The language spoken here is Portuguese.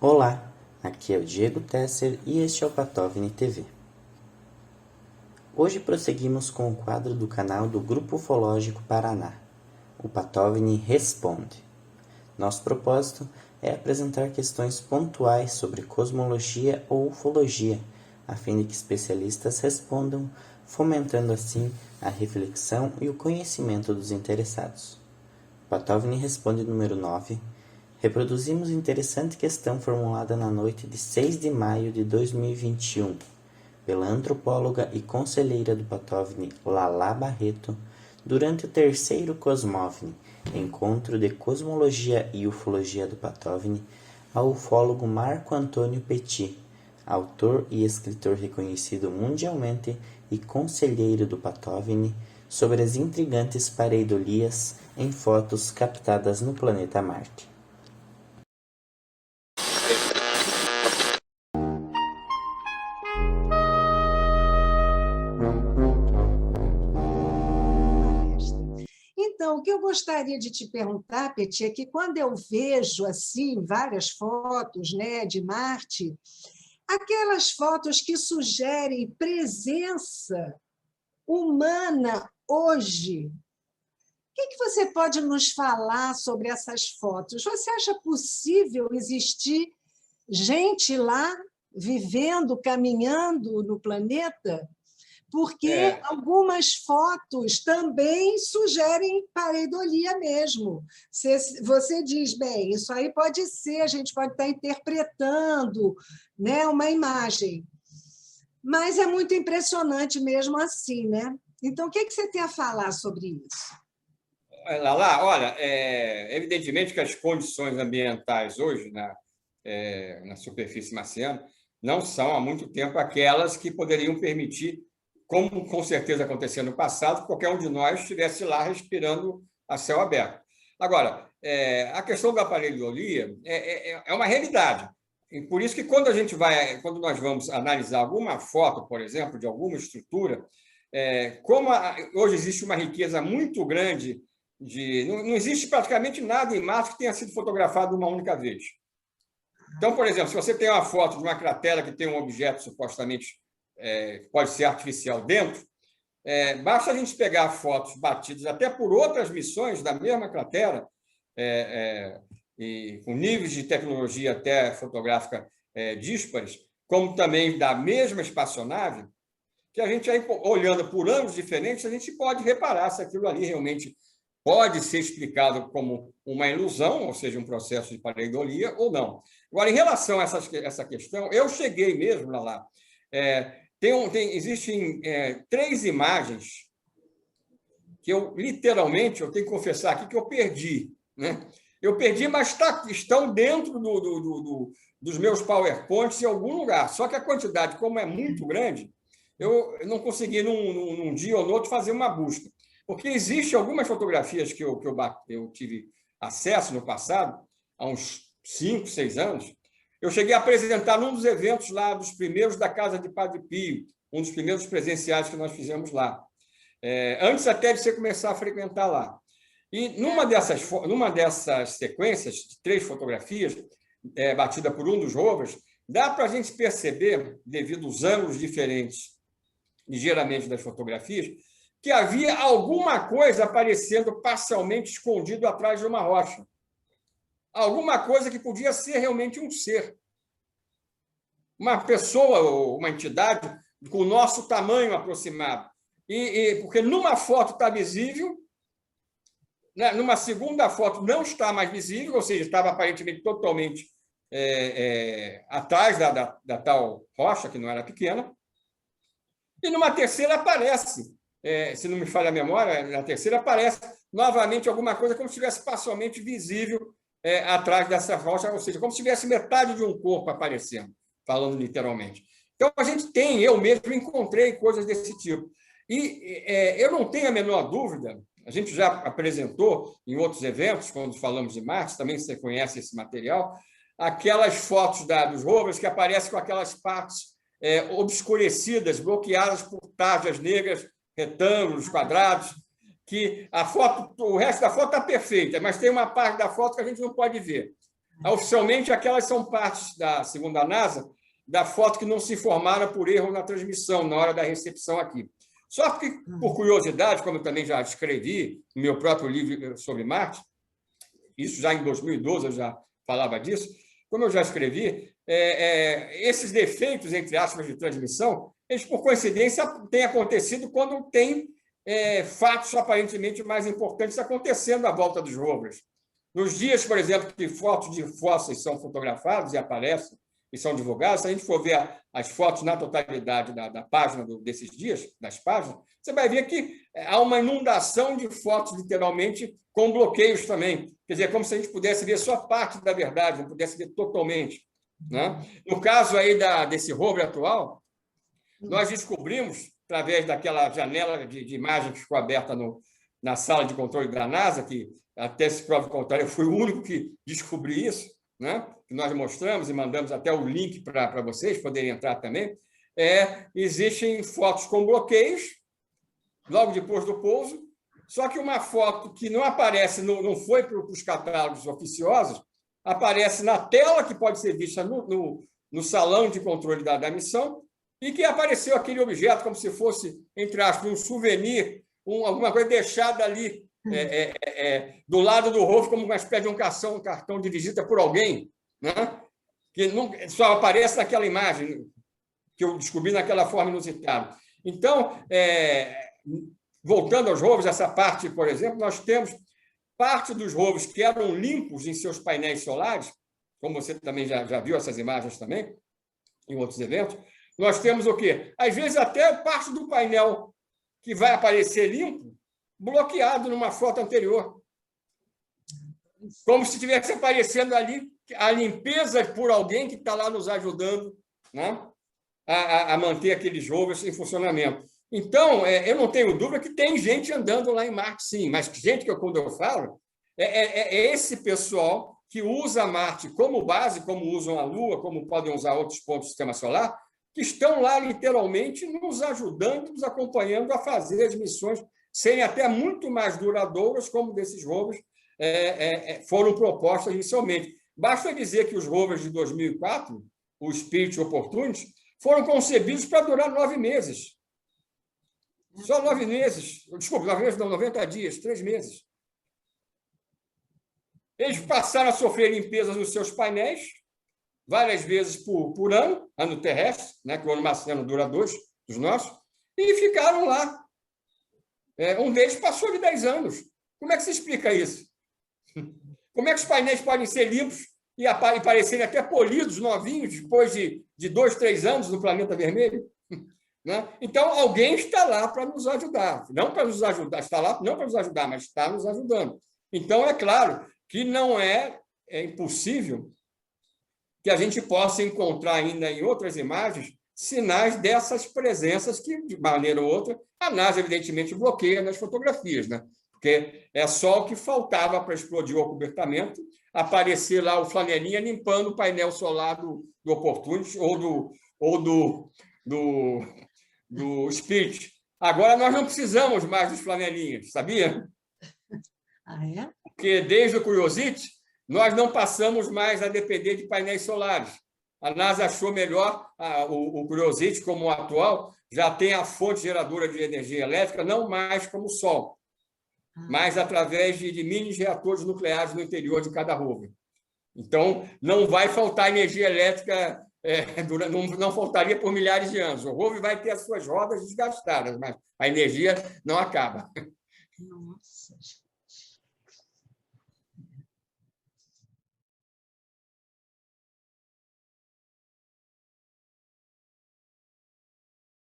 Olá, aqui é o Diego Tesser e este é o Patovni TV. Hoje prosseguimos com o quadro do canal do Grupo Ufológico Paraná, o Patovni Responde. Nosso propósito é apresentar questões pontuais sobre cosmologia ou ufologia, a fim de que especialistas respondam, fomentando assim a reflexão e o conhecimento dos interessados. Patovni Responde número 9. Reproduzimos interessante questão formulada na noite de 6 de maio de 2021, pela antropóloga e conselheira do Patovni Lala Barreto, durante o terceiro Cosmovni, Encontro de Cosmologia e Ufologia do Patovni, ao ufólogo Marco Antônio Petit, autor e escritor reconhecido mundialmente e conselheiro do Patovni, sobre as intrigantes pareidolias em fotos captadas no planeta Marte. Então, o que eu gostaria de te perguntar, Peti, é que quando eu vejo assim várias fotos, né, de Marte, aquelas fotos que sugerem presença humana hoje, o que você pode nos falar sobre essas fotos? Você acha possível existir gente lá vivendo, caminhando no planeta? Porque algumas fotos também sugerem pareidolia mesmo. Você diz, bem, isso aí pode ser, a gente pode estar interpretando, né, uma imagem, mas é muito impressionante mesmo assim, né? Então, o que você tem a falar sobre isso? Lala, olha, evidentemente que as condições ambientais hoje na superfície marciana não são há muito tempo aquelas que poderiam permitir, como com certeza acontecia no passado, que qualquer um de nós estivesse lá respirando a céu aberto. Agora, a questão da pareidolia é uma realidade. E por isso que quando nós vamos analisar alguma foto, por exemplo, de alguma estrutura, como hoje existe uma riqueza muito grande não existe praticamente nada em Marte que tenha sido fotografado uma única vez. Então, por exemplo, se você tem uma foto de uma cratera que tem um objeto supostamente que pode ser artificial dentro, basta a gente pegar fotos batidas até por outras missões da mesma cratera, e com níveis de tecnologia até fotográfica díspares, como também da mesma espaçonave, que a gente, aí, olhando por ângulos diferentes, a gente pode reparar se aquilo ali realmente pode ser explicado como uma ilusão, ou seja, um processo de pareidolia, ou não. Agora, em relação a essa questão, eu cheguei mesmo lá. Existem 3 imagens que literalmente, eu tenho que confessar aqui que eu perdi. Né? Eu perdi, mas estão dentro dos meus PowerPoints em algum lugar. Só que a quantidade, como é muito grande, eu não consegui, num dia ou no outro, fazer uma busca. Porque existem algumas fotografias que eu tive acesso no passado, há uns 5, 6 anos. Eu cheguei a apresentar num dos eventos lá, dos primeiros da Casa de Padre Pio, um dos primeiros presenciais que nós fizemos lá. Antes até de você começar a frequentar lá. E numa dessas sequências, de 3 fotografias, batida por um dos rovers, dá para a gente perceber, devido aos ângulos diferentes, ligeiramente das fotografias, que havia alguma coisa aparecendo parcialmente escondido atrás de uma rocha. Alguma coisa que podia ser realmente um ser. Uma pessoa ou uma entidade com o nosso tamanho aproximado. Porque numa foto está visível, né? Numa segunda foto não está mais visível, ou seja, estava aparentemente totalmente atrás da tal rocha, que não era pequena, e numa terceira aparece, se não me falha a memória, na terceira aparece novamente alguma coisa como se estivesse parcialmente visível atrás dessa rocha, ou seja, como se tivesse metade de um corpo aparecendo, falando literalmente. Então, eu mesmo encontrei coisas desse tipo. E eu não tenho a menor dúvida, a gente já apresentou em outros eventos, quando falamos de Marte, também você conhece esse material, aquelas fotos dos rovers que aparecem com aquelas partes obscurecidas, bloqueadas por tarjas negras, retângulos, quadrados, que o resto da foto está perfeita, mas tem uma parte da foto que a gente não pode ver. Oficialmente, aquelas são partes, segundo a NASA, da foto que não se formaram por erro na transmissão, na hora da recepção aqui. Só que, por curiosidade, como eu também já escrevi no meu próprio livro sobre Marte, isso já em 2012 eu já falava disso, como eu já escrevi, esses defeitos, entre aspas, de transmissão, eles, por coincidência, têm acontecido quando tem fatos aparentemente mais importantes acontecendo à volta dos rovers. Nos dias, por exemplo, que fotos de fósseis são fotografadas e aparecem e são divulgadas, se a gente for ver as fotos na totalidade da página desses dias, das páginas, você vai ver que há uma inundação de fotos, literalmente, com bloqueios também. Quer dizer, como se a gente pudesse ver só parte da verdade, não pudesse ver totalmente. Né? No caso aí desse rover atual, nós descobrimos, através daquela janela de imagem que ficou aberta na sala de controle da NASA, que até se prova o contrário, eu fui o único que descobri isso, né? Que nós mostramos e mandamos até o link para vocês poderem entrar também. Existem fotos com bloqueios, logo depois do pouso, só que uma foto que não aparece, não foi para os catálogos oficiosos, aparece na tela, que pode ser vista no salão de controle da missão, e que apareceu aquele objeto como se fosse, entre aspas, um souvenir, alguma coisa deixada ali do lado do rover, como uma espécie de um cartão de visita por alguém, né? Que só aparece naquela imagem que eu descobri naquela forma inusitada. Então, voltando aos rovers, essa parte, por exemplo, nós temos parte dos rovers que eram limpos em seus painéis solares, como você também já viu essas imagens também, em outros eventos. Nós temos o quê? Às vezes, até parte do painel que vai aparecer limpo, bloqueado numa foto anterior. Como se estivesse aparecendo ali a limpeza por alguém que está lá nos ajudando, né, a manter aqueles rovers em funcionamento. Então, eu não tenho dúvida que tem gente andando lá em Marte, sim, mas gente que, quando eu falo, esse pessoal que usa Marte como base, como usam a Lua, como podem usar outros pontos do Sistema Solar, que estão lá, literalmente, nos ajudando, nos acompanhando a fazer as missões serem até muito mais duradouras, como desses rovers foram propostas inicialmente. Basta dizer que os rovers de 2004, o Spirit e o Opportunity, foram concebidos para durar 9 meses. Só 9 meses. Desculpa, 9 meses não, 90 dias, 3 meses. Eles passaram a sofrer limpezas nos seus painéis, várias vezes por ano terrestre, né, que o ano marciano dura 2, dos nossos, e ficaram lá. Um deles passou de 10 anos. Como é que se explica isso? Como é que os painéis podem ser limpos e parecerem até polidos, novinhos, depois de 2, 3 anos no planeta vermelho? Né? Então, alguém está lá para nos ajudar. Não para nos ajudar, está lá não para nos ajudar, mas está nos ajudando. Então, é claro que não é impossível que a gente possa encontrar ainda em outras imagens sinais dessas presenças que, de maneira ou outra, a NASA, evidentemente, bloqueia nas fotografias, né? Porque é só o que faltava para explodir o acobertamento, aparecer lá o flanelinha limpando o painel solar do Opportunity ou do Spirit. Agora, nós não precisamos mais dos flanelinhas, sabia? Ah, é? Porque, desde o Curiosity, nós não passamos mais a depender de painéis solares. A NASA achou melhor, o Curiosity, como o atual, já tem a fonte geradora de energia elétrica, não mais como o Sol, mas através de mini reatores nucleares no interior de cada rover. Então, não vai faltar energia elétrica, não faltaria por milhares de anos. O rover vai ter as suas rodas desgastadas, mas a energia não acaba. Nossa.